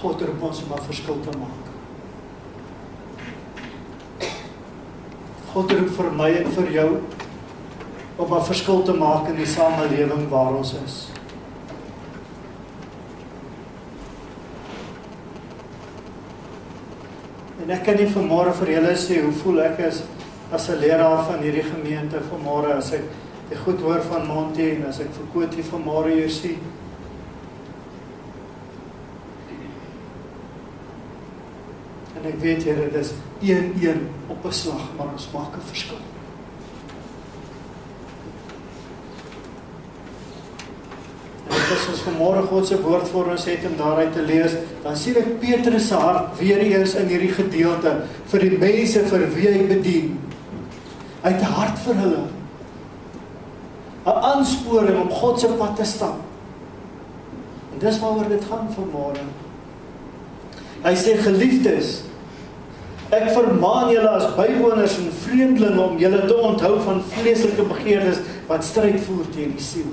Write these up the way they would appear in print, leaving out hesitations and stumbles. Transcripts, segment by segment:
God roep ons om 'n verskil te maak. God roep vir my en vir jou om 'n verskil te maak in die samelewing waar ons is. En ek kan nie vanmôre vir julle sê hoe voel ek is as 'n leraar van hierdie gemeente vanmôre, as ek die goed hoor van Monty en as ek vir Kotie vanmôre hier sien. En ek weet, Here, dit is 1-1 op 'n slag, maar ons maak 'n verskil. En as ons vanmôre God se woord vir ons het om daaruit te lees, dan sien ek Petrus se hart weer eens in hierdie gedeelte vir die mense vir wie hy bedien. Hy het 'n hart vir hulle. 'n Aansporing om God se pad te stap. En dis waaroor dit gaan vanmôre. Hy sê, geliefdes, ek vermaan julle as bywoners en vreemdelinge om julle te onthou van vleeslike begeertes wat stryd voer teen die siel.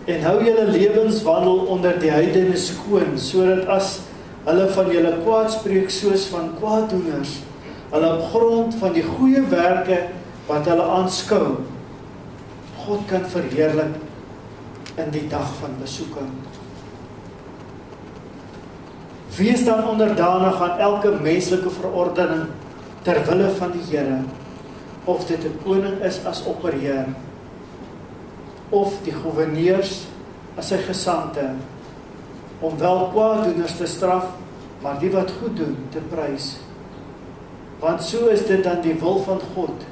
En hou julle lewenswandel onder die heidene skoon, sodat as hulle van julle kwaad spreek soos van kwaaddoeners, hulle op grond van die goeie werke wat hulle aanskou, God kan verheerlik in die dag van besoeking. Wees dan onderdanig aan elke menslike verordening ter wille van die Here, of dit 'n koning is as opperheer, of die goewerneurs as sy gesandte, om wel kwaaddoeners te straf, maar die wat goed doen te prys. Want so is dit dan die wil van God,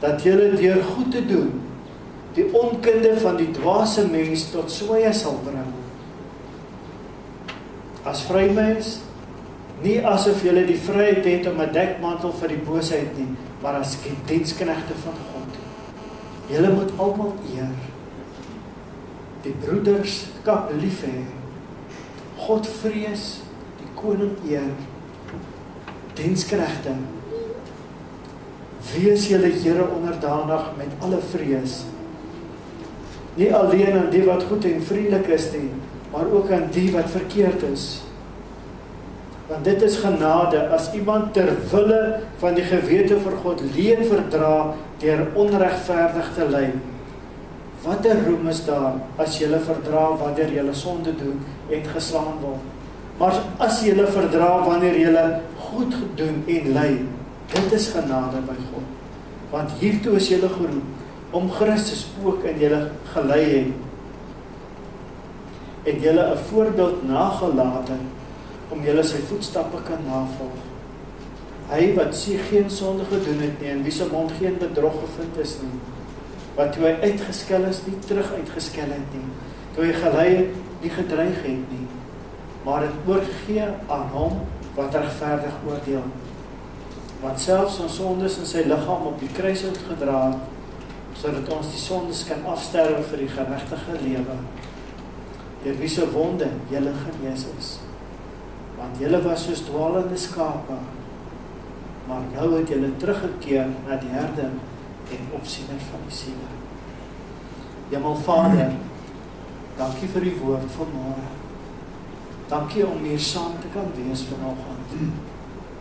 dat julle deur goed te doen, die onkunde van die dwaase mens tot swye sal bring. As vrymens, nie asof julle die vryheid het om 'n dekmantel vir die boosheid nie, maar as diensknegte van God. Julle moet almal eer. Die broederskap lief hê, God vrees, die koning eer, diensknegte. Wees julle Here onderdanig met alle vrees. Nie alleen aan die wat goed en vriendelik is nie, maar ook aan die wat verkeerd is. Want dit is genade as iemand ter wille van die gewete vir God leen verdra deur onregverdig te ly. Wat 'n roem is daar as julle verdra wanneer julle sonde doen en geslaan word. Maar as julle verdra wanneer julle goed doen en ly, dit is genade by God. Want hiertoe is julle geroep, om Christus ook in julle gelei het, en julle 'n voorbeeld nagelaat het, om julle sy voetstappe kan navolg. Hy wat geen sonde gedoen het nie, en wie se mond geen bedrog gevind is nie, wat toe hy uitgeskel is, nie terug uitgeskel het nie, toe hy gelei het, nie gedreig het nie, maar het oorgegee aan hom wat regverdig oordeel. Want selfs ons sondes in sy liggaam op die kruis uitgedra het, sodat ons die sondes kan afsterwe vir die geregtige lewe, deur wie se wonde julle genees is. Want julle was soos dwaalende skape, maar nou het julle teruggekeer na die herder en opsiener van die siele. Hemelvader, dankie vir die woord vanmôre. Dankie om hier saam te kan wees vanoggend.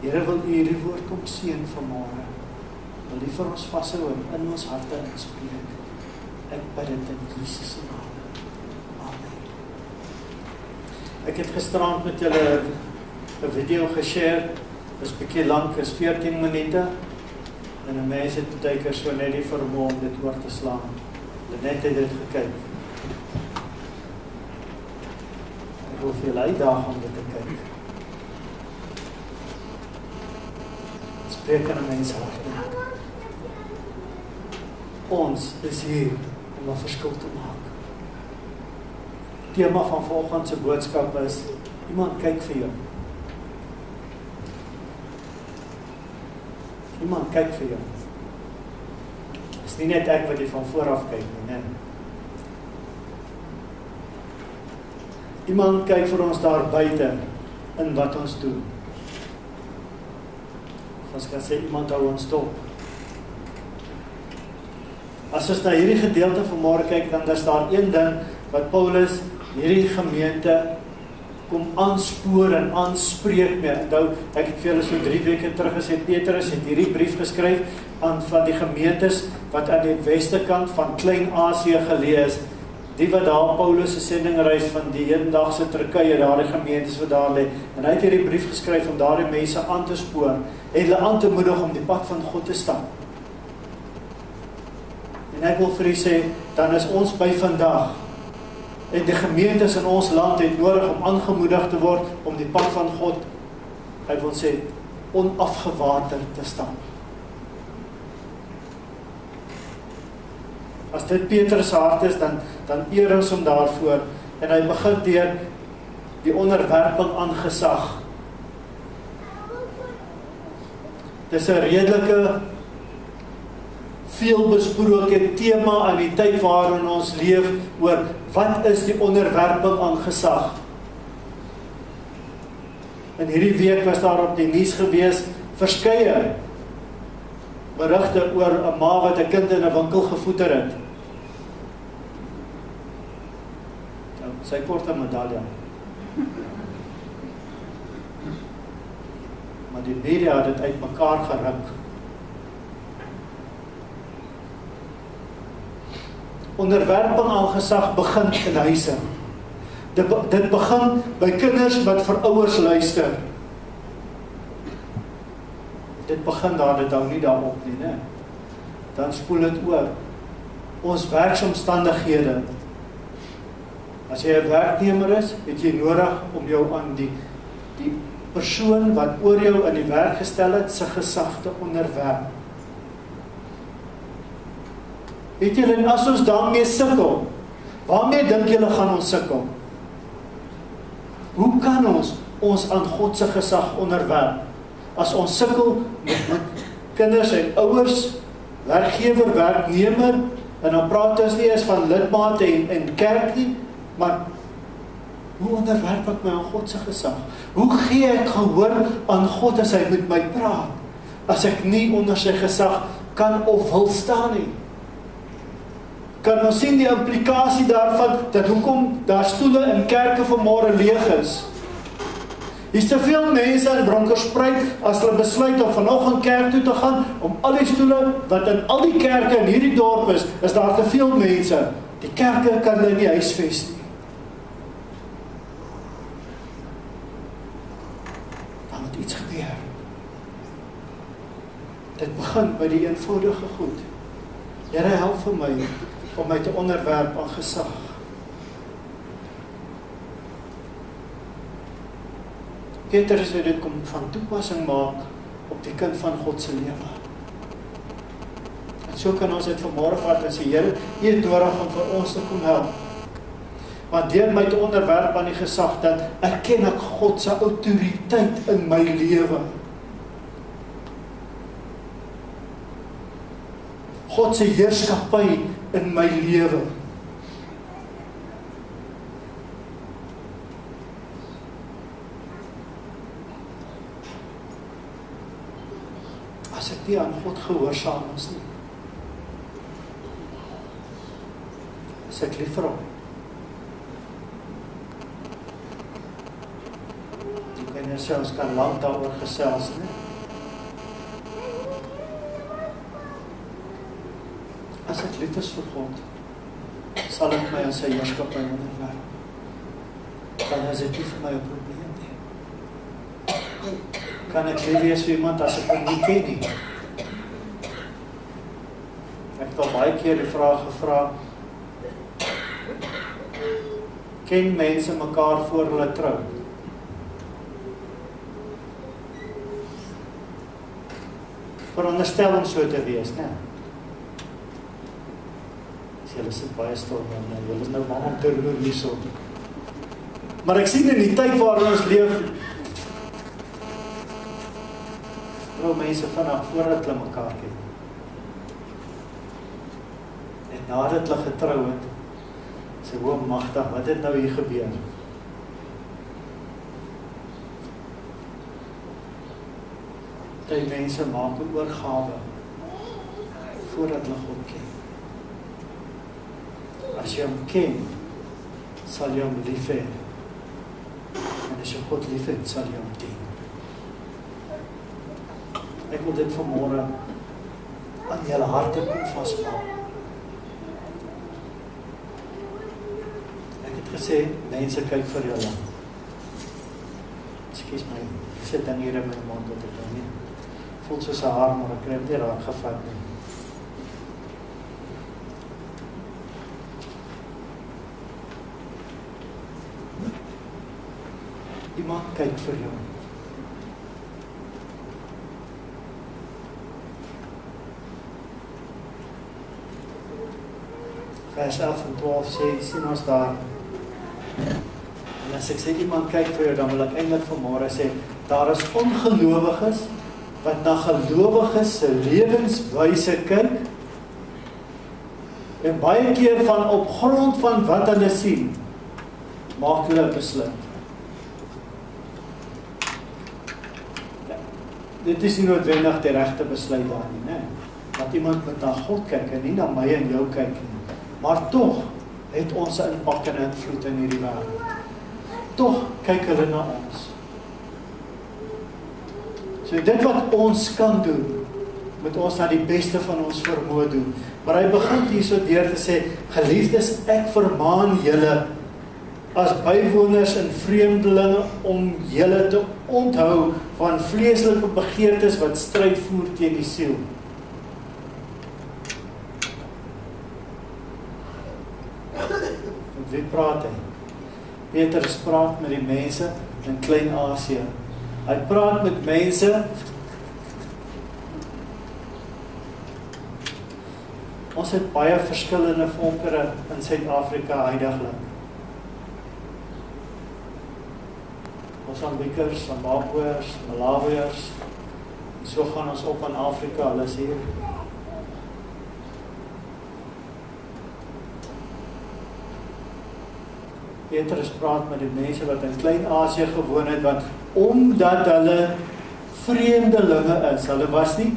Here, wil U hierdie woord kom seën vanmôre. Wil U vir ons vashou en in ons harte inspreek. Ek bid dit in Jesus se naam. Amen. Ek het gisterand met julle 'n video geshare. Dit is bietjie lank, is 14 minute. En 'n mens het baie keer so net nie vermoë om dit oor te slaan. Net het dit gekyk. Ek wil vir julle uitdaag om dit te kyk. Spreek aan 'n mens hart. Ons is hier om 'n verskil te maak. Die tema van volgende se boodskap is, iemand kyk vir jou. Iemand kyk vir jou. Is nie net ek wat jy van vooraf kyk nie, nee. Iemand kyk vir ons daar buite in wat ons doen. Of ons kan sê, iemand hou ons dop. As ons na hierdie gedeelte vanmôre kyk, dan is daar een ding wat Paulus hierdie gemeente kom aanspoor en aanspreek mee. Onthou, ek het vir julle so 3 weke terug gesê, Petrus het hierdie brief geskryf aan van die gemeentes wat aan die weste kant van Klein-Asië geleë is, die wat daar Paulus se sendingreis van die hedendaagse Turkye, daardie gemeentes wat daar lê, en hy het hierdie brief geskryf om daardie mense aan te spoor en hulle aan te moedig om die pad van God te stap. En ek wil vir u sê, dan is ons by vandag, en die gemeentes in ons land het nodig om aangemoedig te word om die pad van God, ek wil sê, onafgewater te stap. As dit Petrus hart is, dan eer ons hom daarvoor, en hy begin deur die onderwerping aan gesag. Dis 'n redelike, veelbesproke tema aan die tyd waarin ons leef, oor wat is die onderwerping aan gesag. En hierdie week was daar op die nuus gewees, verskeie berigte oor 'n ma wat 'n kind in 'n winkel gevoeder het. Sy kort 'n medalje. Maar die media het dit uitmekaar geruk. Onderwerping aan gesag begin in huise. Dit begin by kinders wat vir ouers luister. Dit begin daar, dit hou nie daarop nie, né? Dan spoel dit oor. Ons werksomstandighede. As jy 'n werknemer is, het jy nodig om jou aan die persoon wat oor jou in die werk gestel het, sy gesag te onderwerp. Weet julle, en as ons daarmee sukkel, waarmee dink julle gaan ons sukkel? Hoe kan ons aan God se gesag onderwerp? As ons sukkel met kinders en ouers, werkgewer, werknemer, en dan praat ons nie eens van lidmate en kerk nie, maar hoe onderwerp ek my aan God se gesag? Hoe gee ek gehoor aan God as hy met my praat, as ek nie onder sy gesag kan of wil staan nie? Kan ons sien die implikasie daarvan, dat hoekom daar stoele in kerke vanmôre leeg is? Hier's te veel mense in Bronkhorstspruit, as hulle besluit om vanoggend kerk toe te gaan, om al die stoele wat in al die kerke in hierdie dorp is daar te veel mense. Die kerke kan hulle nie huisves nie. Dan moet iets gebeur. Dit begin by die eenvoudige goed. Here, help vir my om my te onderwerp aan gesag. Petrus het dit kom van toepassing maak op die kind van God se lewe. En so kan ons dit vanmôre vat en sê, Here, U het nodig om vir ons te kom help. Maar deur my te onderwerp aan die gesag, dan erken ek God se autoriteit in my lewe. God se heerskappy in my lewe. As ek nie aan God gehoorsaam is nie, is ek lief vir hom. Ek kan sê, ons kan lank daaroor gesels, nie? As ek lief is vir God, sal ek my aan sy heerskappy onderwerp. Dan is dit nie vir my 'n probleem nie. Kan ek lief wees vir iemand as ek hom nie ken nie? Ek het al baie keer die vraag gevra, ken mense mekaar voor hulle trou? Veronderstel om so te wees, né? Julle sit baie stil, julle is nou bang om te roer hierso. Maar ek sien in die tyd waarin ons leef, trou mense vanaf voordat hulle mekaar ken. En nadat hulle getrou het, sê, o magtig, wat het nou hier gebeur? Die mense maak 'n oorgawe voordat hulle God ken. As jy hom ken, sal jy hom lief hê. En as jy God lief het, sal jy hom dien. Ek wil dit vanmôre aan julle harte kom vasmaak. Ek het gesê, mense kyk vir julle. Ekskuus my, ek sit dan hier in my mond wat ek nie. Voel soos 'n haar, maar ek kry dit nie raak gevat nie. Iemand kyk vir jou. Vers 11 en 12 sien ons daar. En as ek sê iemand kyk vir jou, dan wil ek eintlik vanmôre sê, daar is ongelowiges wat na gelowiges se lewenswyse kyk en baie keer van op grond van wat hulle sien, maak hulle 'n besluit. Dit is nie noodwendig die regte besluit daar nie, né? Dat iemand met na God kyk en nie na my en jou kyk nie. Maar tog het ons 'n impak en 'n invloed in hierdie wêreld. Tog kyk hulle na ons. So dit wat ons kan doen, moet ons na die beste van ons vermoë doen. Maar hy begin hierso deur te sê, geliefdes, ek vermaan julle as bywoners en vreemdelinge om julle te onthou van vleeslike begeertes wat stryd voer teen die siel. Met wie praat hy? Petrus praat met die mense in Klein-Asië. Hy praat met mense. Ons het baie verskillende volkere in Suid-Afrika huidiglik. Mosambikers, Zimbabweërs, Malawiërs. So gaan ons op in Afrika, hulle is hier. Petrus praat met die mense wat in Klein-Asië gewoon het, want omdat hulle vreemdelinge is, hulle was nie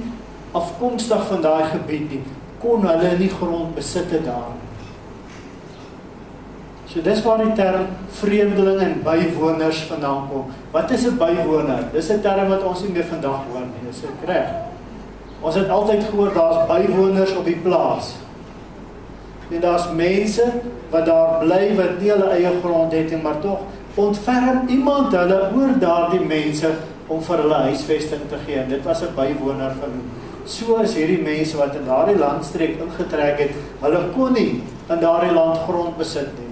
afkomstig van daai gebied nie, kon hulle nie grond besit het daar. So dis waar die term vreemdeling en bywoners vandaan kom. Wat is 'n bywoner? Dis 'n term wat ons nie meer vandag hoor nie, dis reg. Ons het altyd gehoor daar's bywoners op die plaas. En daar's mense wat daar bly wat nie hulle eie grond het nie, maar tog ontferm iemand hulle oor daardie mense om vir hulle huisvesting te gee. En dit was 'n bywoner genoem. So is hierdie mense wat in daardie landstreek ingetrek het, hulle kon nie in daardie land grond besit nie.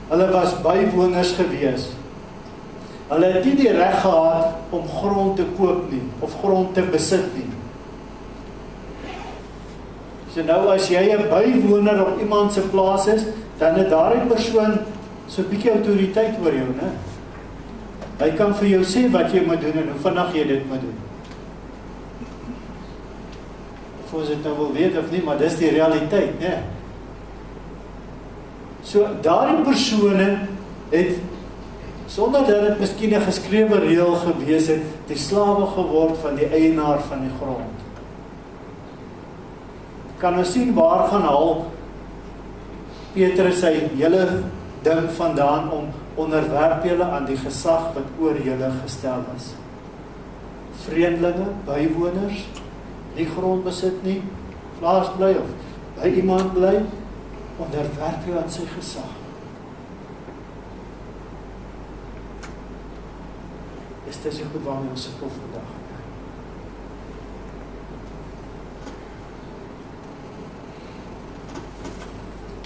Hulle was bywoners gewees. Hulle het nie die reg gehad om grond te koop nie, of grond te besit nie. So nou as jy 'n bywoner op iemand se plaas is, dan het daardie persoon so 'n bietjie autoriteit oor jou, né? Hy kan vir jou sê wat jy moet doen en hoe vinnig jy dit moet doen. Of ons dit nou wil weet of nie, maar dis die realiteit, né? So daardie persone het, sonder dat dit miskien 'n geskrewe reël gewees het, die slawe geword van die eienaar van die grond. Kan ons sien waar gaan haal Petrus sy hele ding vandaan om onderwerp julle aan die gesag wat oor julle gestel is. Vreemdelinge, bywoners, nie grond besit nie, plaas bly of by iemand bly, onderwerp jou aan sy gesag. Is dit so goed waarmee ons sukkel vandag?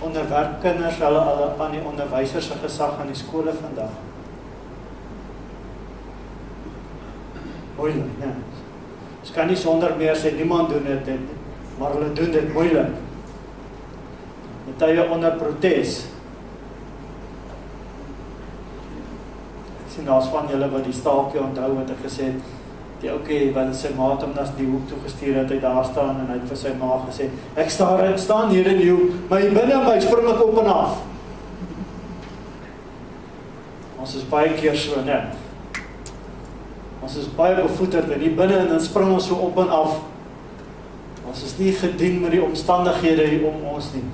Onderwerp kinders hulle aan die onderwysers se gesag aan die skole vandag. Moeilik, né? Ons kan nie sonder meer sê niemand doen dit, maar hulle doen dit moeilik. Met tye onder protes. Ek sien daar's van julle wat die staaltjie onthou wat ek gesê het, die oukie wat sy maat hom na die hoek toe gestuur het, hy daar staan en hy het vir sy ma gesê, ek staan hier in die hoek, maar hier binne my spring ek op en af. Ons is baie keer so, né? Ons is baie bevoeterd en hier binne en dan spring ons so op en af. Ons is nie gedien met die omstandighede hier om ons nie.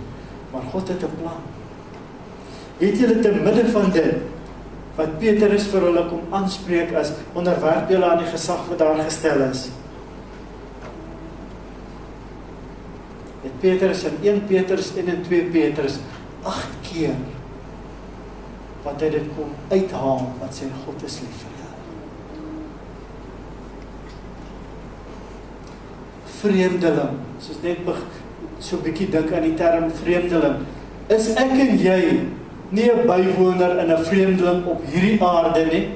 Maar God het 'n plan. Het julle te midde van dit, wat Petrus vir hulle kom aanspreek as, onderwerp julle aan die gesag wat daar gestel is. Het Petrus in 1 Petrus en in 2 Petrus 8 keer, wat hy dit kom uithaal, wat sê God is lief vir julle. Vreemdeling, soos net so 'n bietjie dink aan die term vreemdeling, is ek en jy nie 'n bywoner en 'n vreemdeling op hierdie aarde nie?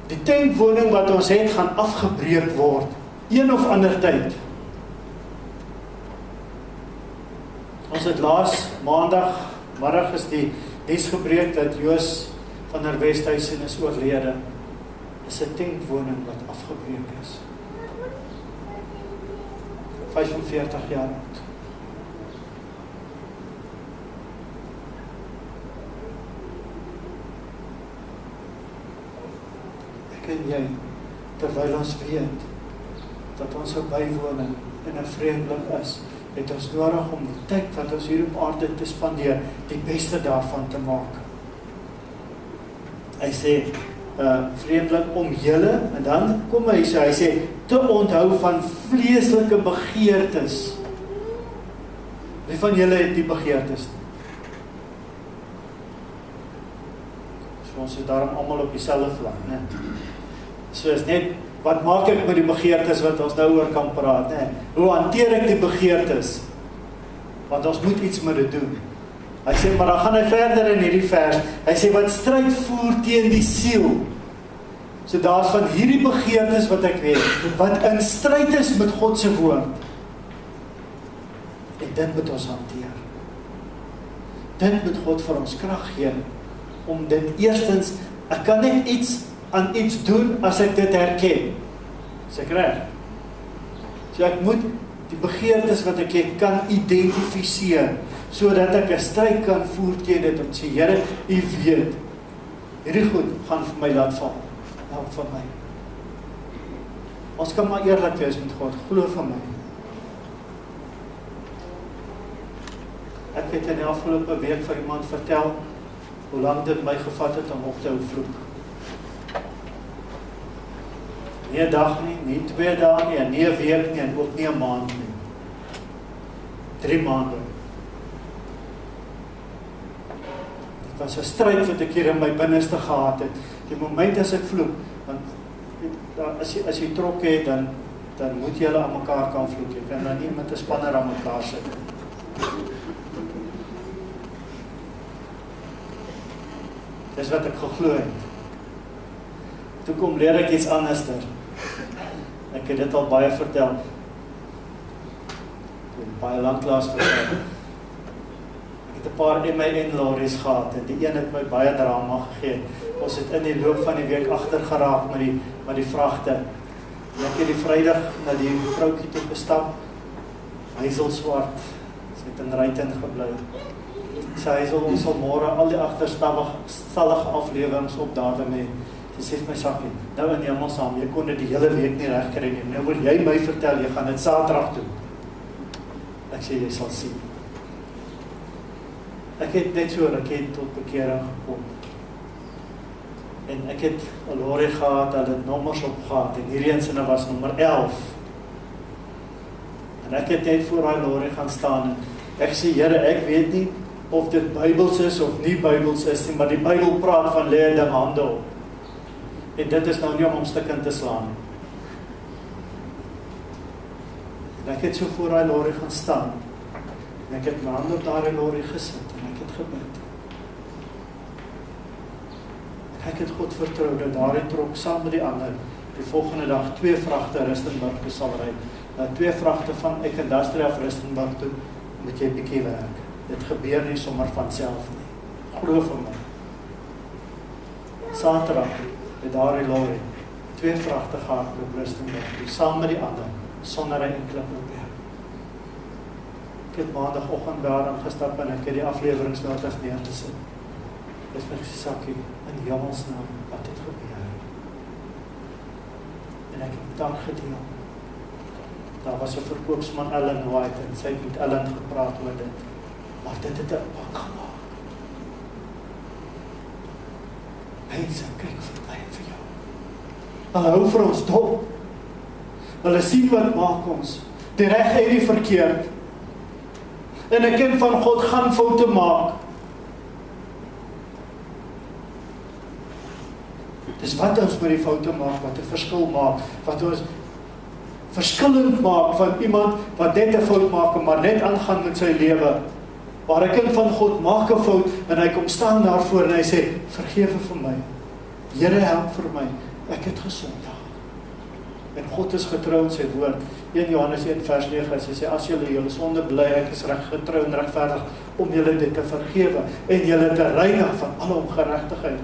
Die tentwoning wat ons het, gaan afgebreek word, een of ander tyd. Ons het laas maandagmiddag is die nuus gebreek dat Joos van der Westhuizen is oorlede. Is 'n tentwoning wat afgebreek is. 45 jaar oud. Ek en jy, terwyl ons weet dat ons 'n bywoner en 'n vreemdeling is, het ons nodig om die tyd wat ons hier op aarde te spandeer, die beste daarvan te maak. Hy sê, vreemdeling om julle, en dan kom hy sê, te onthou van vleeslike begeertes. Wie van julle het die begeertes? So ons is daarom almal op dieselfde vlak, né? So is net, wat maak ek met die begeertes wat ons nou oor kan praat, né? Hoe hanteer ek die begeertes? Want ons moet iets met dit doen. Hy sê, maar dan gaan hy verder in hierdie vers. Hy sê, wat stryd voer teen die siel. So daar is van hierdie begeertes wat ek weet, wat in stryd is met God se woord. En dit moet ons hanteer. Dit moet God vir ons krag gee, om dit eerstens, ek kan net iets aan iets doen, as ek dit herken. Is ek reg? So ek moet die begeertes wat ek het, kan identifiseer, sodat ek 'n stryd kan voer teen dit, om te sê, Here, U weet, hierdie goed gaan vir my laat val. Help vir my. Ons kan maar eerlik wees met God, glo vir my. Ek het in die afgelope week vir iemand vertel, hoe lang dit my gevat het om op te hou vloek. Nie 'n dag nie, nie 2 dae nie, nie 'n week nie, en ook nie 'n maand nie. 3 maande. Dit was 'n stryd wat ek hier in my binneste gehad het. Die moment as ek vloek, want as jy trok het, dan moet julle aan mekaar kan vloek. Jy kan dan nie met 'n spanner aan mekaar sit. Dis wat ek geglo het. Toe kom leer ek iets anderster. Ek het dit al baie vertel. Baie lanklaas vertel. Ek het 'n paar MAN-lorries gehad, en die een het my baie drama gegee. Ons het in die loop van die week agter geraak met die vragte. En ek het die Vrydag na die vroukie toe gestap, Heiselswart, sy het in Ryten gebly. Sy Heisel, ons sal môre al die agterstallige afleweringe op datum hê. Sy sê vir my, Sakkie, nou in Hemelsnaam, jy kon dit die hele week nie reg kry nie. Nou wil jy my vertel, jy gaan dit Saterdag doen. Ek sê, jy sal sien. Ek het net so raket tot bekering gekom. En ek het 'n lorry gehad, hulle het nommers opgehad, en hierdie een was nommer 11. En ek het net voor daai lorry gaan staan, en ek sê, Here, ek weet nie of dit Bybels is of nie Bybels is nie, maar die Bybel praat van lê 'n ding hande op. En dit is nou nie om stukkend te slaan. En ek het so voor daai lorry gaan staan, en ek het my hand op daai lorry gesit, en ek het gebid. En ek het God vertrou dat daardie trok saam met die ander, die volgende dag 2 vragte Rustenburg toe sal ry. 2 vragte van Ek Industrie af Rustenburg toe, moet jy 'n bietjie werk. Dit gebeur nie sommer van self nie. Glo vir my. Saterdag het daardie lorry 2 vragte gehad op Rustenburg toe, saam met die ander, sonder 'n enkele probleem. Ek het maandagoggend daar ingestap, en ek het die afleweringsnotas neergesit. Dis my Sakkie, in Hemelsnaam, wat het gebeur. En ek het daar gedeel. Daar was 'n verkoopsman, Ellen White, en sy het met Ellen gepraat oor dit. Maar dit het 'n impak gemaak. Mense kyk vir my en vir jou. Hulle hou vir ons dop. Hulle sien wat maak ons, die reg en die verkeerd. En 'n kind van God gaan foute maak. Dis wat ons met die foute maak, wat 'n verskil maak, wat ons verskillend maak van iemand wat net 'n fout maak, maar net aangaan met sy lewe. Maar 'n kind van God maak 'n fout en hy kom staan daarvoor en hy sê, vergewe vir my. Here, help vir my. Ek het gesondig. En God is getrou in sy woord. 1 Johannes 1 vers 9, hy sê, as julle sonde bely, ek is getrou en regverdig om julle dit te vergewe en julle te reinig van alle ongeregtigheid.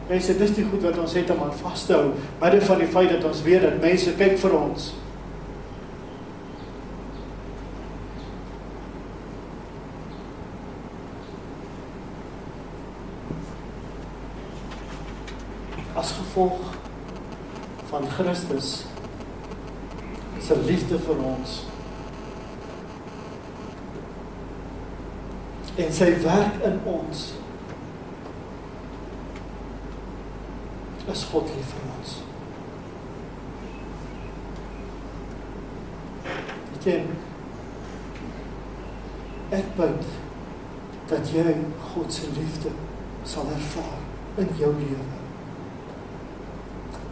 Mense, dis die goed wat ons het om aan vas te hou, midde van die feit dat ons weet dat mense kyk vir ons. As gevolg van Christus se liefde vir ons en sy werk in ons, is God lief vir ons. Ek bid dat jy God se liefde sal ervaar in jou lewe.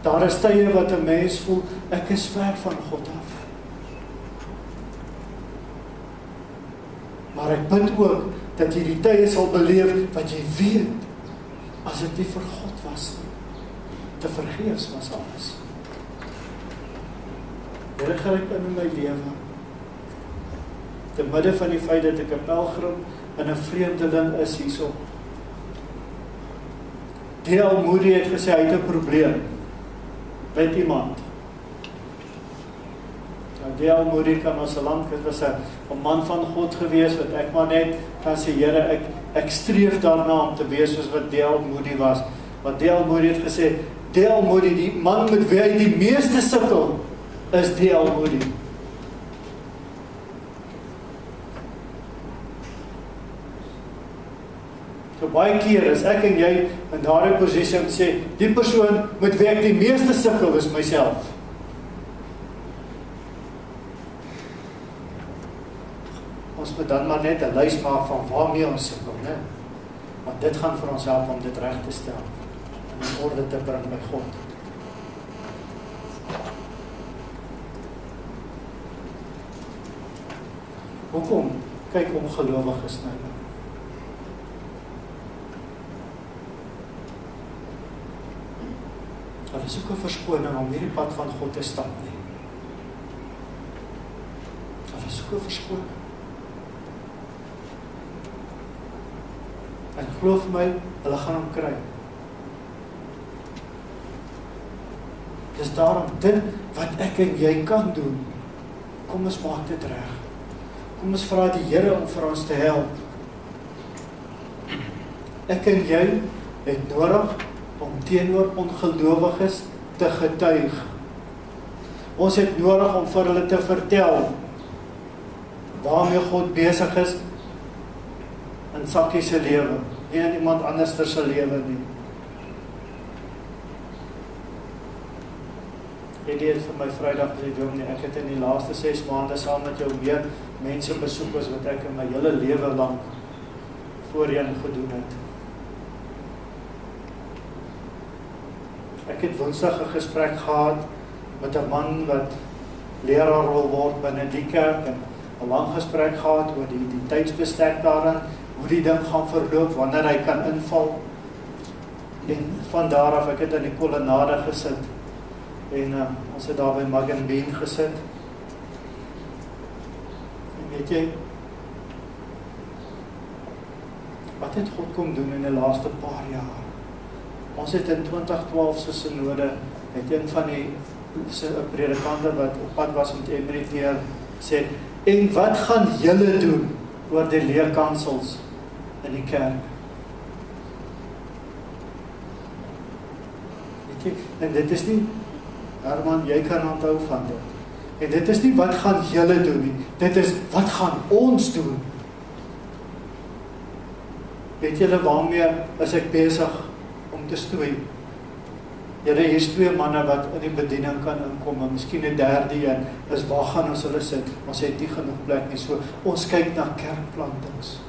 Daar is tye wat 'n mens voel, ek is ver van God af. Maar ek bid ook dat jy die tye sal beleef wat jy weet, as dit nie vir God was nie, te vergeefs was alles. Here, gryp in my lewe, te midde van die feit dat ek 'n pelgrim en 'n vreemdeling is hierso. D.L. Moody het gesê, hy het 'n probleem. Weet iemand? D.L. Moody kan ons 'n land, dit was 'n man van God gewees, wat ek maar net kan sê, Here, ek streef daarna om te wees soos wat D.L. Moody was. Want D.L. Moody het gesê, D.L. Moody, die man met wie hy die meeste sukkel, is D.L. Moody. So baie keer as ek en jy in daardie posisie om sê, die persoon met wie ek die meeste sukkel is myself. Ons moet dan maar net 'n lys maak van waarmee ons sukkel, né? Want dit gaan vir ons help om dit reg te stel en in orde te bring by God. Hoekom kyk ongelowiges na jou? Hulle soek 'n verskoning om hierdie pad van God te stap nie. Hulle soek 'n verskoning. En glo vir my, hulle gaan hom kry. Dis daarom dit wat ek en jy kan doen. Kom ons maak dit reg. Kom ons vra die Here om vir ons te help. Ek en jy het nodig om teenoor ongelowiges te getuig. Ons het nodig om vir hulle te vertel waarmee God besig is in Sakkie se lewe, nie in iemand anders se lewe nie. Ek het vir my Vrydag gesê, Dominee, ek het in die laaste 6 maande saam met jou meer mense besoek as wat ek in my hele lewe lank voorheen gedoen het. Ek het Woensdag 'n gesprek gehad met 'n man wat leraar wil word binne die kerk en 'n lang gesprek gehad oor die tydsbestek daarin, hoe die ding gaan verloop, wanneer hy kan inval. En van daar af, ek het in die kolonnade gesit en ons het daar by Mug and Bean gesit. En weet jy, wat het God kom doen in die laaste paar jaar? Ons het in 2012 se synode, het een van die predikante wat op pad was om te emeriteer, sê, en wat gaan julle doen oor die leerkansels in die kerk? Weet jy, en dit is nie, Herman, jy kan onthou van dit. En dit is nie wat gaan julle doen nie, dit is wat gaan ons doen. Weet julle waarmee is ek besig om te stoei? Here, hier is 2 manne wat in die bediening kan inkom, en miskien 'n derde een, is waar gaan ons hulle sit? Ons het nie genoeg plek nie, so ons kyk na kerkplantings.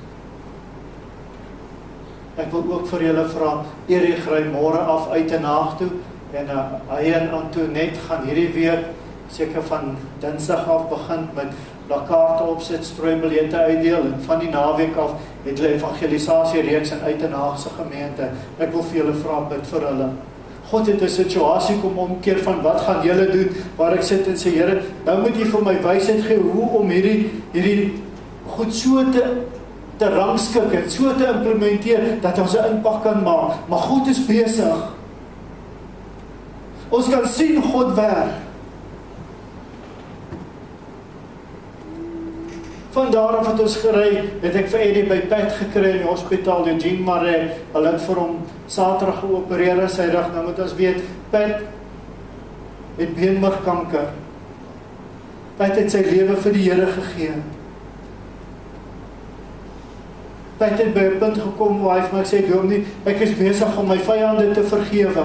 Ek wil ook vir julle vra, Erik ry môre af uit en Haag toe, en hy en Antoinette gaan hierdie week, seker van Dinsdag af begin met plakate opsit, strooibiljette uitdeel, en van die naweek af het hulle evangelisasie reeks in uit en Haagse gemeente. Ek wil vir julle vra, bid vir hulle. God het 'n situasie kom omkeer van wat gaan julle doen, waar ek sit en sê, Here, nou moet jy vir my wysheid gee hoe om hierdie goed so te rangskik en so te implementeer, dat ons 'n impak kan maak. Maar God is besig. Ons kan sien God werk. Vandaar af het ons gery, het ek vir Eddie by Pat gekry in die hospitaal, Eugene Marais, hulle het vir hom Saterdag geopereer, sy dag, nou moet ons weet, Pat het beenmergkanker. Pat het sy lewe vir die Here gegee. Pat het by 'n punt gekom waar hy vir my sê, Dominee, ek is besig om my vyande te vergewe.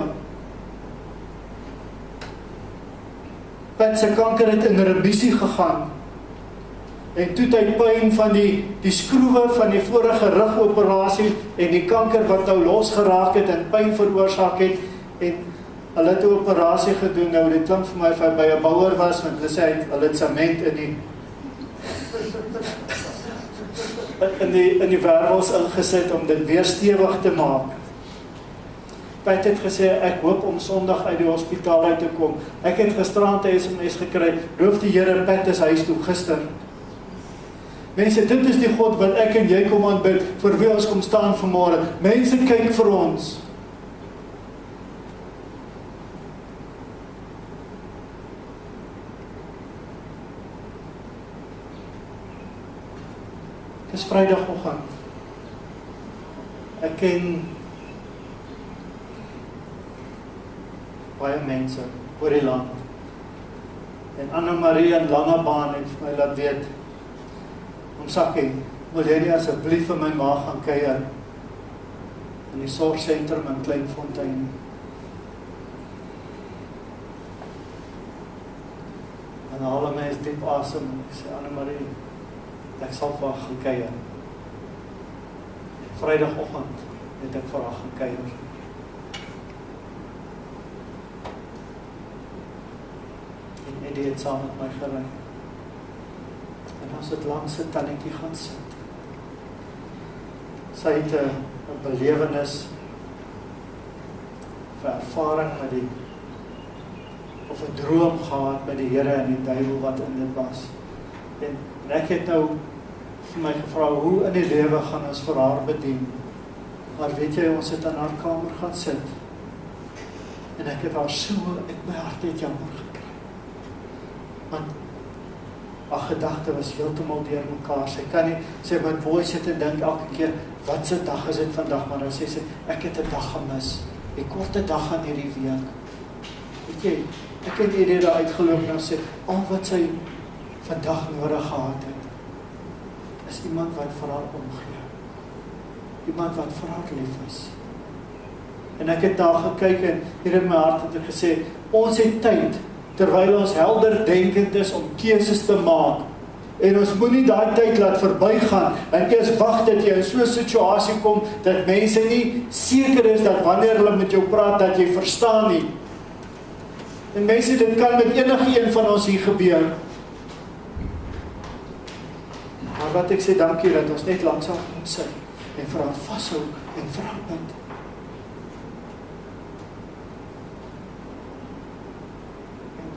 Pat se kanker het in remissie gegaan. En toe het hy pyn van die skroewe van die vorige rugoperasie en die kanker wat nou losgeraak het en pyn veroorsaak het, en hulle het 'n operasie gedoen. Nou dit klink vir my of hy by 'n bouer was, want hulle sê hulle het sement in die wervels ingesit om dit weer stewig te maak. Pat het gesê, ek hoop om Sondag uit die hospitaal uit te kom. Ek het gisterand 'n SMS gekry, loof die Here, Pat is huis toe gister. Mense, dit is die God wat ek en jy kom aanbid, vir wie ons kom staan vanmôre. Mense kyk vir ons. Dis Vrydagoggend. Ek ken baie mense oor die land. En Anna-Marie in Langebaan het vir my laat weet, Sakkie, wil jy nie asseblief vir my ma gaan kuier in die sorgsentrum in Kleinfontein? En haal 'n mens diep asem en ek sê, Anna-Marie, ek sal vir haar gaan kuier. Vrydagoggend het ek vir haar gaan kuier. En Eddie het saam met my gery. En ons het langs 'n tannetjie gaan sit. Sy het 'n belewenis, 'n ervaring met die, of 'n droom gehad met die Here en die duiwel wat in dit was. En ek het nou vir my gevra, hoe in die lewe gaan ons vir haar bedien? Maar weet jy, ons het in haar kamer gaan sit. En ek het haar so uit my hart het jammer gekry. Want haar gedagte was heeltemal deur mekaar. Sy kan nie, sy moet mooi sit en dink elke keer, wat se dag is dit vandag? Maar dan sê sy, ek het 'n dag gemis. Die korte dag aan hierdie week. Weet jy, ek het hierdie daar uitgeloop en sê, al wat sy vandag nodig gehad het, is iemand wat vir haar omgee. Iemand wat vir haar lief is. En ek het daar gekyk en hier in my hart het ek gesê, ons het tyd, terwyl ons helder denkend is om keuses te maak. En ons moet nie daai tyd laat verbygaan en eers wag dat jy in so 'n situasie kom dat mense nie seker is dat wanneer hulle met jou praat dat jy verstaan nie. En mense, dit kan met enige een van ons hier gebeur. Maar wat ek sê, dankie dat ons net langsaam kom sit en vir haar vashou en vir haar bid.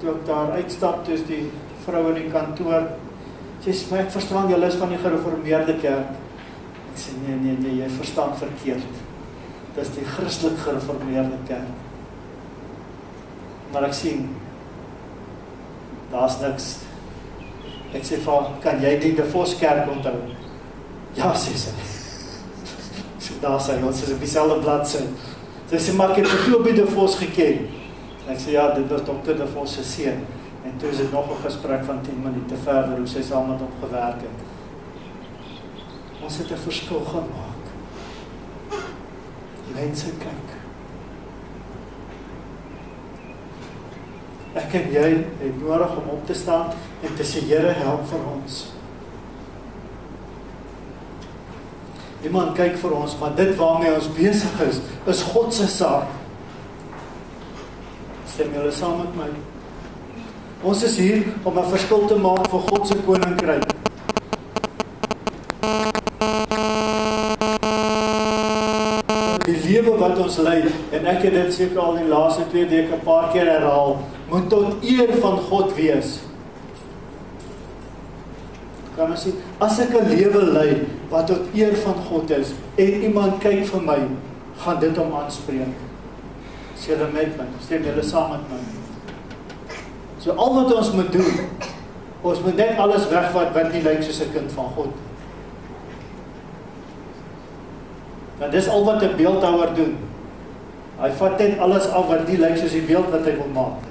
Toe ek daar uitstap, dus die vrou in die kantoor, sê, maar ek verstaan, julle is van die gereformeerde kerk. Ek sê, nee, jy verstaan verkeerd. Dit is die Christelik gereformeerde kerk. Maar ek sien, daar's niks. Ek sê, kan jy die De Vos kerk onthou? Ja, sê sy. So daar sê, ons is op dieselfde bladsy. Sy sê, maar ek het vir toe op die De Vos geken. Ek sê, ja, dit was Dr. De Vos se seun. En toe is dit nog 'n gesprek van 10 minute verder, hoe sy saam met hom gewerk het. Ons het 'n verskil gemaak. Mense kyk. Ek en jy het nodig om op te staan en te sê, Here, help vir ons. Iemand kyk vir ons, maar dit waarmee ons besig is God se saak. Stem julle saam met my? Ons is hier om 'n verskil te maak vir God se koninkryk. Die lewe wat ons lei, en ek het dit seker al in die laaste 2 weke 'n paar keer herhaal, moet tot eer van God wees. Kan ons sien, as ek 'n lewe lei wat tot eer van God is, en iemand kyk vir my, gaan dit hom aanspreek. Sê julle met my, stem julle saam met my. So al wat ons moet doen, ons moet net alles wegvat wat nie lyk soos 'n kind van God. Nou dis al wat 'n beeldhouer doen. Hy vat net alles af wat nie lyk soos die beeld wat hy wil maak.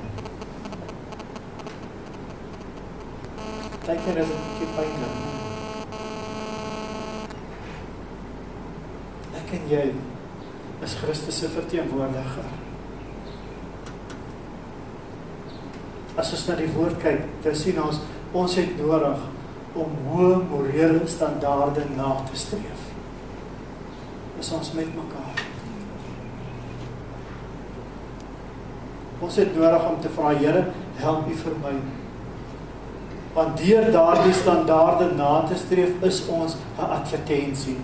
Kyk hier, is 'n bietjie pynlik. Ek en jy is Christus se verteenwoordiger. As ons na die woord kyk, dan sien ons het nodig om hoë morele standaarde na te streef. Is ons met mekaar. Ons het nodig om te vra, Here, help U vir my. Want deur daardie standaarde na te streef, is ons 'n advertensie.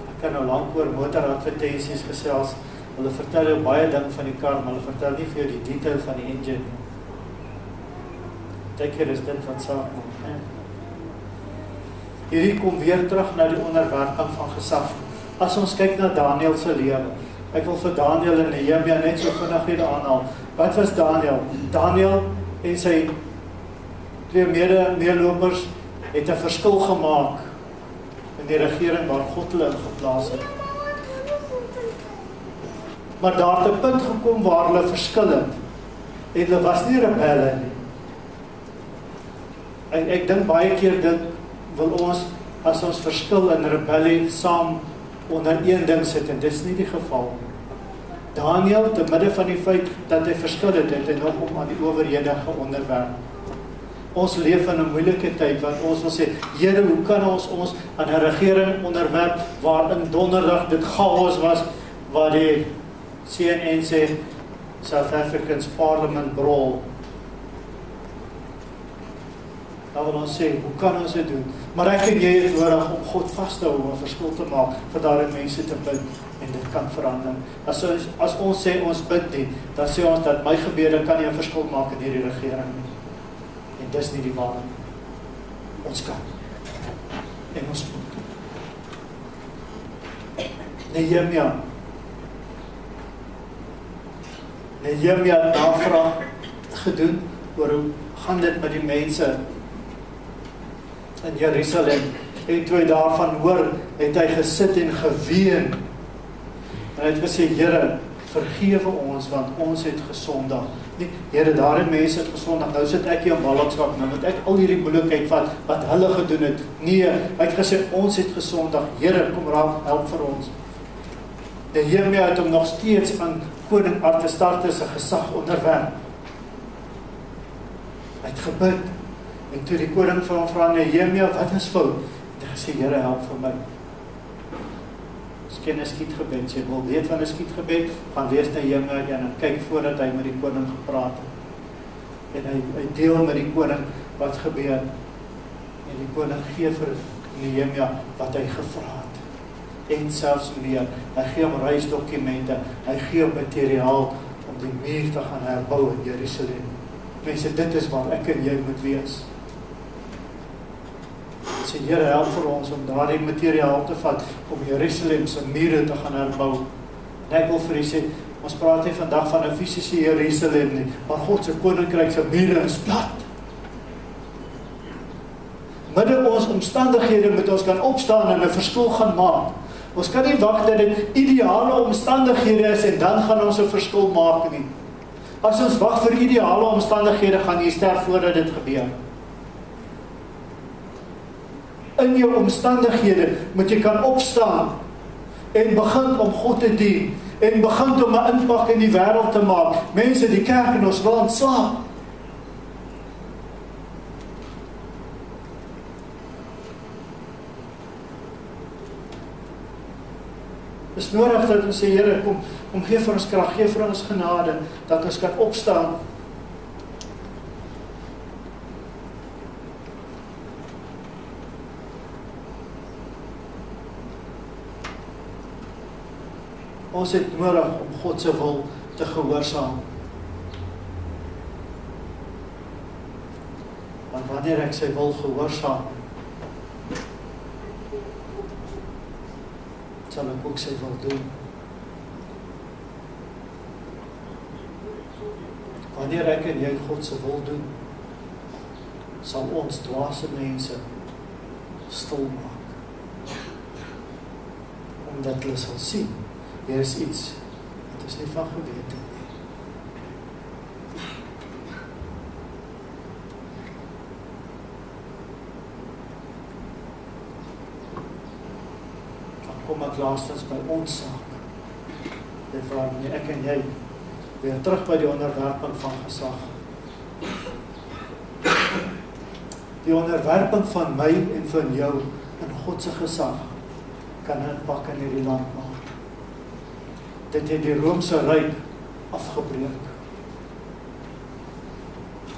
Ek kan nou lank oor motoradvertensies gesels. Hulle vertel jou baie ding van die kar, maar hulle vertel nie vir jou die detail van die engine. Dink jy dis dit wat saak maak? Hierdie kom weer terug na die onderwerping van gesag. As ons kyk na Daniël se lewe, ek wil vir Daniël en Nehemia net so vinnig hier aanhaal. Wat was Daniël? Daniël en sy 2 meelopers het 'n verskil gemaak in die regering waar God hulle geplaas het. Maar daar het 'n punt gekom waar hulle verskil het. En hulle was nie rebelle nie. Ek dink baie keer dit wil ons, as ons verskil in rebellie, saam onder een ding sit, en dis nie die geval. Daniël, te midde van die feit dat hy verskil het, het hy nog om aan die owerhede geonderwerp. Ons leef in 'n moeilike tyd, want ons wil sê, Here, hoe kan ons aan 'n regering onderwerp, waarin donderdag dit chaos was, waar die CNN sê, South Africa's Parliament brawl. Dan wil ons sê, hoe kan ons dit doen? Maar ek en jy het nodig om God vas te hou, om 'n verskil te maak, vir daardie mense te bid, en dit kan verander. As ons sê ons bid nie, dan sê ons dat my gebede kan nie 'n verskil maak in hierdie regering nie. En dis nie die waarheid. Ons kan. En ons moet. Nehemia het navraag gedoen oor hoe gaan dit met die mense in Jerusalem. En toe hy daarvan hoor, het hy gesit en geween. En hy het gesê, Here, vergewe ons, want ons het gesondig. Nie, Here, daardie mense het gesondig, nou sit ek hier in ballingskap, nou moet ek al hierdie moeilikheid vat, wat hulle gedoen het. Nee, hy het gesê, ons het gesondig. Here, kom raak, help vir ons. Nehemia het hom nog steeds aan koning Artasastes se gesag onderwerp. Hy het gebid, en toe die koning vir hom vra, Nehemia, wat is fout? En hy gesê, Here, help vir my. Ons ken 'n skietgebed, jy wil weet van 'n skietgebed, gaan lees Nehemia en kyk voordat hy met die koning gepraat het. En hy deel met die koning wat gebeur, en die koning gee vir Nehemia wat hy gevra het. En selfs meer, hy gee hom reisdokumente, hy gee hom materiaal om die muur te gaan herbou in Jerusalem. Mense, dit is waar ek en jy moet wees. Sê, Here, help vir ons om daardie materiaal te vat, om Jerusalem se mure te gaan herbou. En ek wil vir u sê, ons praat nie vandag van 'n fisiese Jerusalem nie, maar God se koninkryk se mure is plat. Midde ons omstandighede moet ons kan opstaan en 'n verskil gaan maak. Ons kan nie wag dat dit ideale omstandighede is en dan gaan ons 'n verskil maak nie. As ons wag vir ideale omstandighede, gaan jy sterf voordat dit gebeur. In jou omstandighede moet jy kan opstaan en begin om God te dien en begin om 'n impak in die wêreld te maak. Mense, die kerk in ons land slaap. Het is nodig dat ons sê, Here, kom gee vir ons krag, gee vir ons genade, dat ons kan opstaan. Ons het nodig om God se wil te gehoorsaam. Want wanneer ek sy wil gehoorsaam, sal ek ook sy wil doen. Wanneer ek en jy God se wil doen, sal ons dwaase mense stil maak. Omdat hulle sal sien, hier is iets wat ons nie van geweet het nie. Dan kom ek laastens by ons saak. Dit wanneer ek en jy weer terug by die onderwerping van gesag. Die onderwerping van my en van jou in God se gesag kan 'n impak in hierdie land maak. Dit het die Romeinse Ryk afgebreek.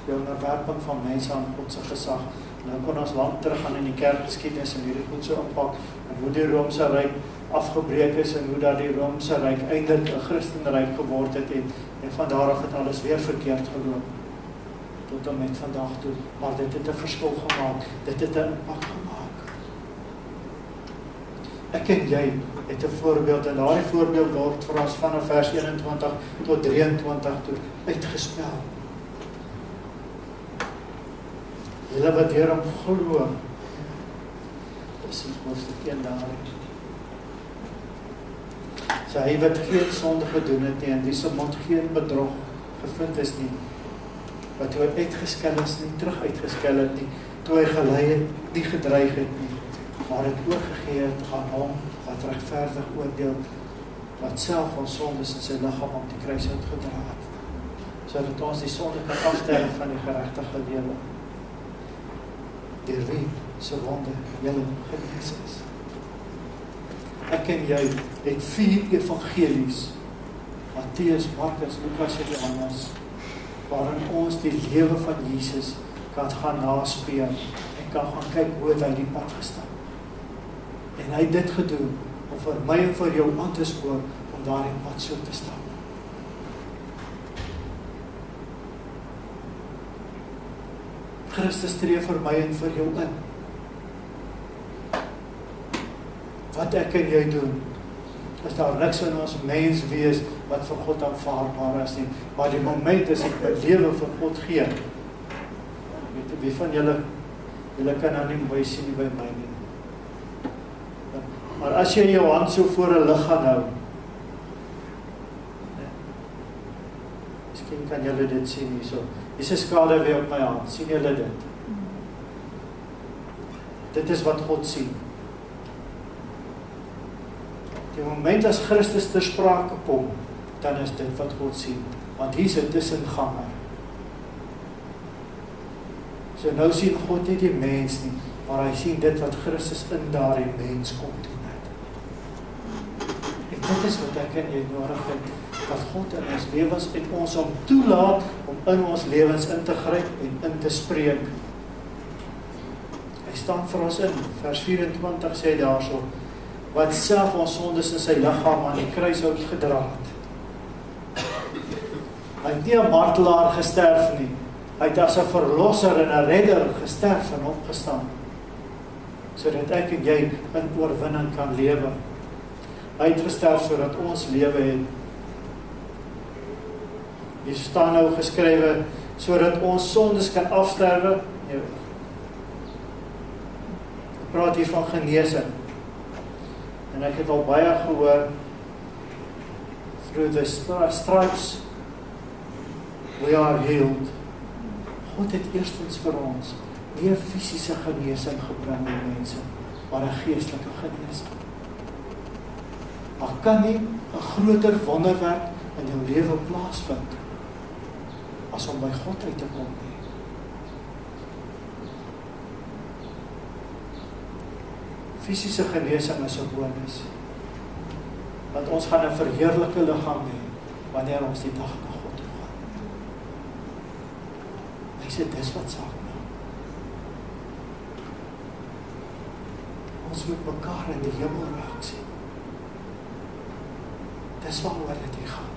Die onderwerping van mense aan God se gesag. Nou kon ons lang teruggaan in die kerkgeskiedenis en hierdie goed so impak en hoe die Romeinse Ryk afgebreek is en hoe dat die Romeinse Ryk eintlik 'n Christenryk geword het en van daar af het alles weer verkeerd geloop. Tot en met vandag toe. Maar dit het 'n verskil gemaak. Dit het 'n impak gemaak. Ek en jy het 'n voorbeeld en daardie voorbeeld word vir ons vanaf vers 21 tot 23 toe uitgespel. Julle wat deur hom glo, dis die hoofstuk 1 daar. So hy wat geen sonde gedoen het nie en wie se mond geen bedrog gevind is nie, wat toe hy uitgeskel is nie, terug uitgeskel het nie, toe hy gelei het, nie gedreig het nie, maar het oorgegee het aan hom wat regverdig oordeel, wat self ons sondes in sy liggaam op die kruis uitgedra het, sodat ons die sonde kan afsterf van die geregtige lewe. Deur wie se wonde julle genees is. Ek en jy het 4 evangelies, Matteus, Markus, Lukas en Johannes, waarin ons die lewe van Jesus kan gaan naspeur en kan gaan kyk hoe hy die pad gestap. En hy het dit gedoen om vir my en vir jou aan te spoor om daardie pad so te stap. Christus tree vir my en vir jou in. Wat ek en jy doen, is daar niks in ons mens wees wat vir God aanvaarbaar is nie. Maar die moment as ek my lewe vir God gee, weet wie van julle kan nou nie mooi sien by my nie. Maar as jy jou hand so voor 'n lig gaan hou, miskien kan julle dit sien hierso. Dis 'n skade weer op my hand. Sien julle dit? Dit is wat God sien. Die moment as Christus ter sprake kom, dan is dit wat God sien. Want hier's 'n tussenganger. So nou sien God nie die mens nie, maar hy sien dit wat Christus in daardie mens kom doen het. En dit is wat ek en jy nodig het, dat God in ons lewens en ons om toelaat om in ons lewens in te gryp en in te spreek. Hy staan vir ons in, vers 24 sê daarso, wat self ons sondes in sy liggaam aan die kruis uitgedra het. Hy het nie 'n martelaar gesterf nie. Hy het as 'n verlosser en 'n redder gesterf en opgestaan, sodat ek en jy in oorwinning kan lewe. Hy het gesterf sodat ons lewe het. Hier staan nou geskrywe, sodat ons sondes kan afsterwe. Nee, ek praat hier van genesing. En ek het al baie gehoor, through the stripes, we are healed. God het eerstens vir ons nie 'n fisiese genesing gebring die mense, maar 'n geestelike genesing. Maar kan nie 'n groter wonderwerk in jou lewe plaasvind as om by God uit te kom nie. Fisiese genesing is 'n bonus. Want ons gaan 'n verheerlike liggaam hê wanneer ons die dag na God toe gaan. Hy sê dis wat saak maak. Ons moet mekaar in die hemel raak sien. Dis waaroor dit hier gaan.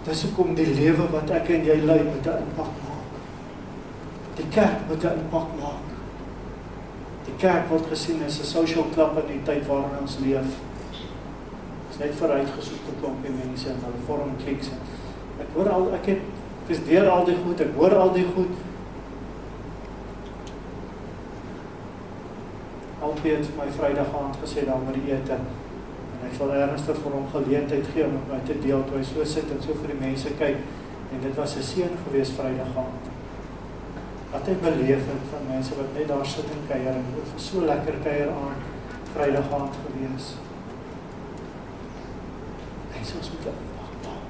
Dis hoekom die lewe wat ek en jy lei moet 'n impak maak. Die kerk moet 'n impak maak. Die kerk word gesien as 'n social club in die tyd waarin ons leef. Dit is net vooruitgesoekte klompie mense en hulle vorm kliks. Ek is deur al die goed, ek hoor al die goed. Alpie het vir my Vrydag aand gesê daar by die ete. En ek sal ernstig vir hom geleentheid gee om met my te deel toe hy so sit en so vir die mense kyk. En dit was 'n seën gewees Vrydag aand. Wat hy beleef het van mense wat net daar sit en kuier en dit was so lekker kuier aand, Vrydag aand gewees. Mense ons moet impak maak.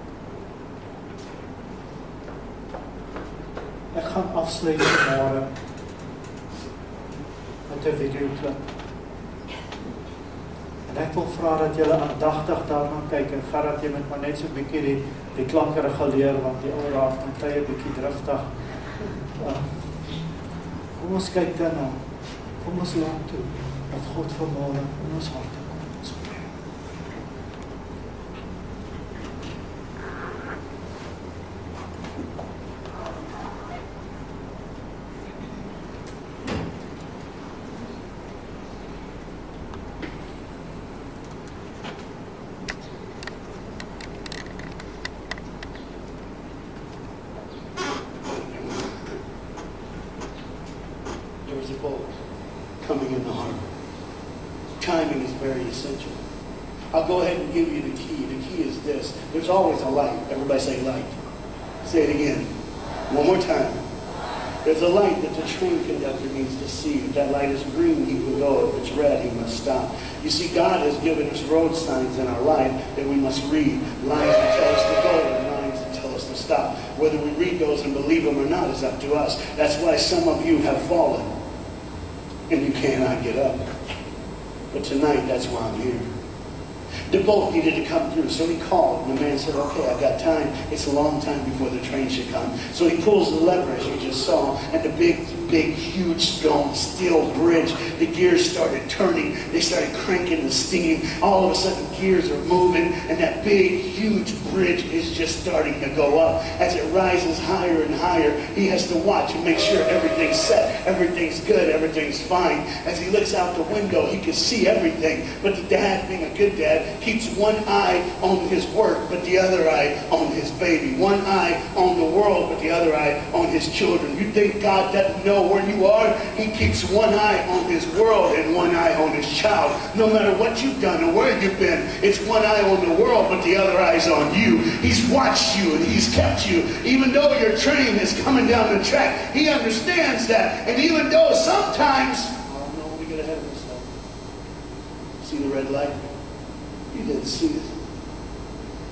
Ek gaan afsluit vanmôre met 'n videoklip. En ek wil vra dat julle aandagtig daarna kyk en dat jy met maar net so 'n bietjie die klankere geleer want die ou raak met tye 'n bietjie driftig. Kom ons kyk daarna. Kom ons laat toe dat God vanmôre in ons harte kom. Ons bid. Coming in the harbor. Timing is very essential. I'll go ahead and give you the key. The key is this. There's always a light. Everybody say light. Say it again. One more time. There's a light that the train conductor needs to see. If that light is green, he will go. If it's red, he must stop. You see, God has given us road signs in our life that we must read. Lines that tell us to go and lines that tell us to stop. Whether we read those and believe them or not is up to us. That's why some of you have fallen. And you cannot get up. But tonight, that's why I'm here. The boat needed to come through, so he called, and the man said, okay, I've got time. It's a long time before the train should come. So he pulls the lever, as you just saw, and the big, huge stone, steel bridge, the gears started turning. They started cranking and stinging. All of a sudden, gears are moving, and that big, huge bridge is just starting to go up. As it rises higher and higher, he has to watch and make sure everything's set, everything's good, everything's fine. As he looks out the window, he can see everything. But the dad, being a good dad, keeps one eye on his work, but the other eye on his baby. One eye on the world, but the other eye on his children. You think God doesn't know where you are? He keeps one eye on his world and one eye on his child. No matter what you've done or where you've been, it's one eye on the world, but the other eye's on you. He's watched you and he's kept you. Even though your train is coming down the track, he understands that. And even though sometimes, oh no, we get ahead of ourselves. See the red light? You didn't see it.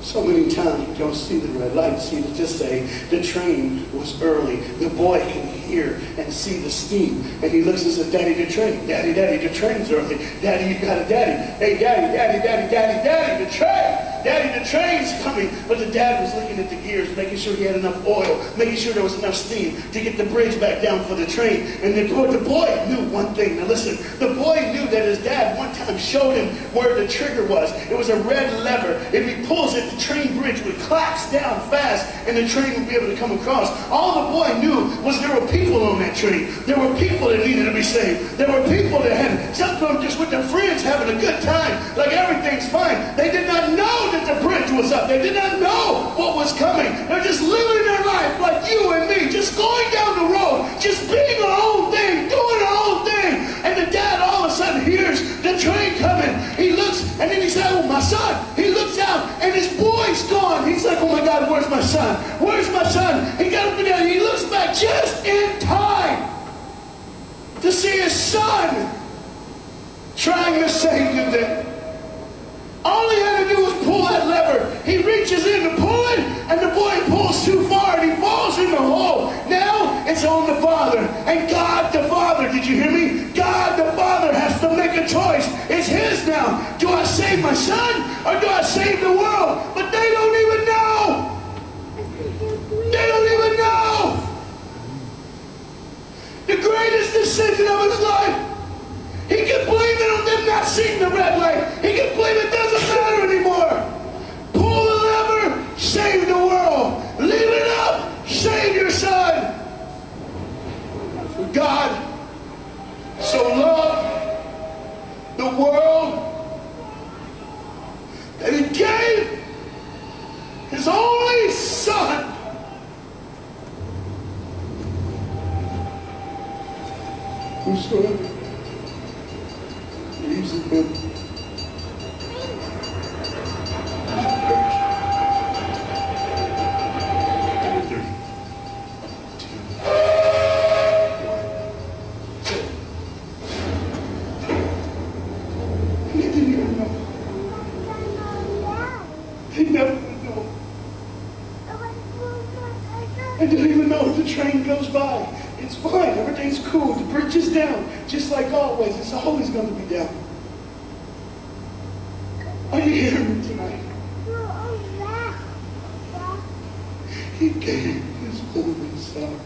So many times you don't see the red light. See, to just say the train was early. The boy can hear and see the steam. And he looks and says, Daddy, the train. Daddy, Daddy, the train's early. Daddy, you got a daddy. Hey, Daddy, Daddy, Daddy, Daddy, Daddy, the train. Daddy, the train's coming. But the dad was looking at the gears, making sure he had enough oil, making sure there was enough steam to get the bridge back down for the train. And the boy knew one thing. Now listen, the boy knew that his dad one time showed him where the trigger was. It was a red lever. If he pulls it, the train bridge would collapse down fast and the train would be able to come across. All the boy knew was there were people on that train. There were people that needed to be saved. There were people that had, some of them just with their friends having a good time, like everything's fine. They did not know that the bridge was up. They did not know what was coming. They're just living their life like you and me, just going down the road, just being our own thing, doing our own thing. And the dad all of a sudden hears the train where's my son? Where's my son? He got up and down. He looks back just in time to see his son trying to save the day. All he had to do was pull that lever. He reaches in to pull it, and the boy pulls too far, and he falls in the hole. Now it's on the Father. And God the Father, did you hear me? God the Father has to make a choice. It's his now. Do I save my son, or do I save the world? But they don't even know. They don't even know. The greatest decision of his life. He can blame it on them not seeing the red light. He can blame it doesn't matter anymore. Pull the lever, save the world. Leave it up, save your son. For God so loved the world that he gave his only son. Whosoever believes in him I didn't even know if the train goes by. It's fine. Everything's cool. The bridge is down. Just like always. It's always going to be down. Are you hearing me tonight? He gave his only son.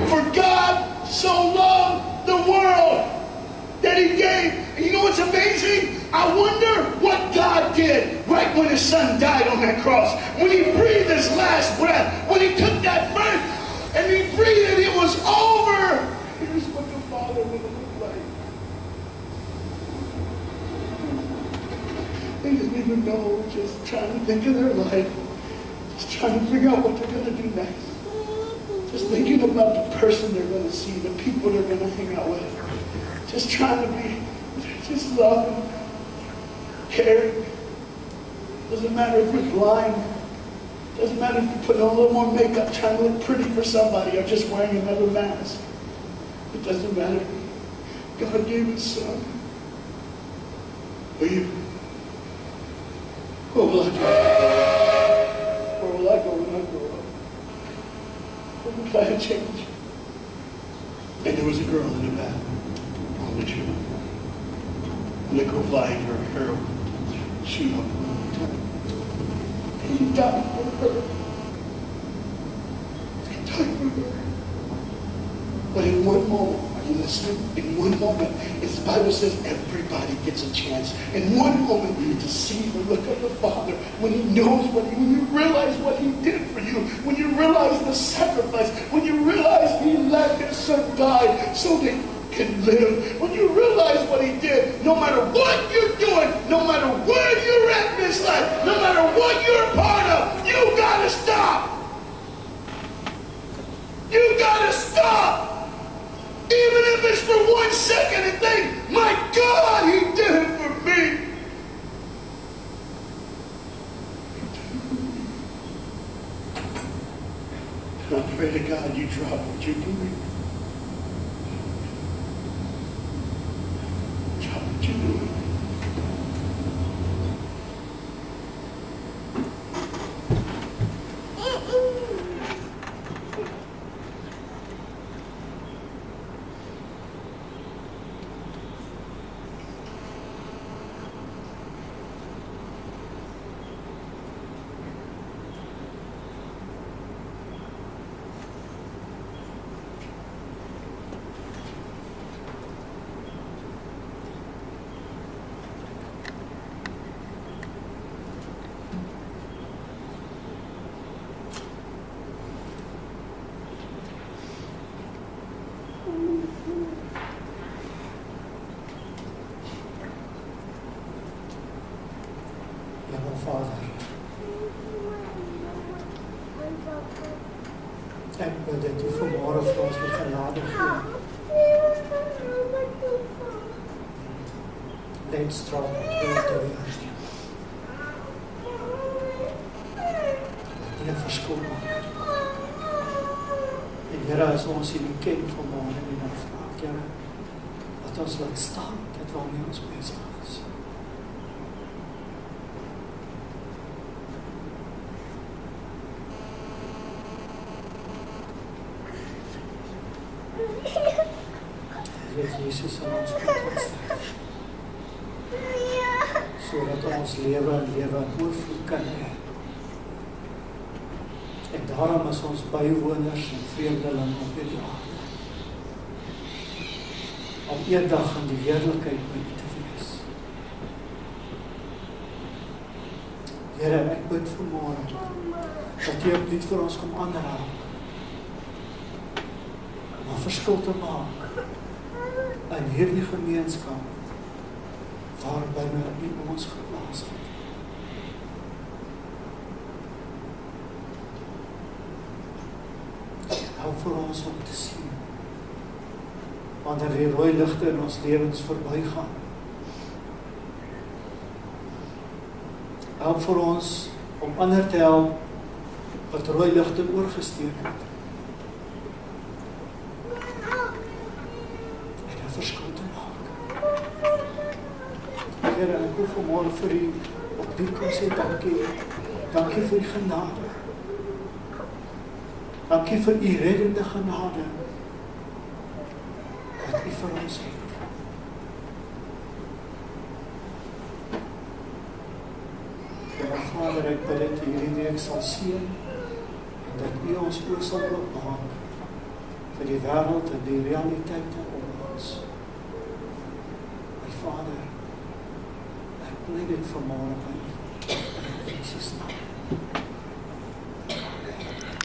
For God so loved the world that he gave. And you know what's amazing? I wonder what God did right when his son died on that cross. When he breathed his last breath. When he took that breath and he breathed it, it was over. Here's what the Father would look like. They didn't even know, just trying to think of their life. Just trying to figure out what they're going to do next. Just thinking about the person they're going to see, the people they're going to hang out with. Just trying to be, just loving, caring. Doesn't matter if you're blind. Doesn't matter if you put on a little more makeup, trying to look pretty for somebody, or just wearing another mask. It doesn't matter. God gave his son for you. Where will I go? Where will I go when I grow up? Where will I change? And there was a girl in the back on the tree. And the girl flying her shoe up. He died for her. He died for her. But in one moment, are you listening? In one moment, as the Bible says, everybody gets a chance. In one moment, you need to see the look of the Father when he knows when you realize what he did for you, when you realize the sacrifice, when you realize he let his son die so that you can live, when you realize what he did, no matter what you're doing, no matter where you're at in this life, no matter what you're a part of, you gotta stop. You gotta stop. Even if it's for 1 second and think, my God, he did it for me. And I pray to God you drop what you're doing. Drop what you're doing. Vader, ek bid dat U vanmôre vir ons die genade gee. Let's drop it. verskil maak. En Here, as ons hierdie ken vanmôre en dan vra ek, Here, dat ons laat staan, dit waarmee ons besig is. Here Jesus in ons kom sodat ons lewe in oorvloed kan hê. En daarom is ons bywoners en vreemdelinge op hierdie aarde. Om eendag in die heerlikheid met U te wees. Here, ek bid vanmôre dat U opnuut vir ons kom aanraak. Om 'n verskil te maak in hierdie gemeenskap waarbinne U ons geplaas het. Help vir ons om te sien wanneer die rooi ligte in ons lewens verbygaan. Help vir ons om ander te help wat rooi ligte oorgesteek het. En 'n verskil te maak. Here, ek wil vanmôre vir U op die kom sê dankie. Dankie vir U genade. Dankie vir U reddende genade wat U vir ons het. Here Vader, ek bid dat U hierdie week sal seën en dat U ons oë sal oopmaak vir die wêreld en die realiteite om ons. My Vader, ek bid dit vanmôre by U. In Jesus naam.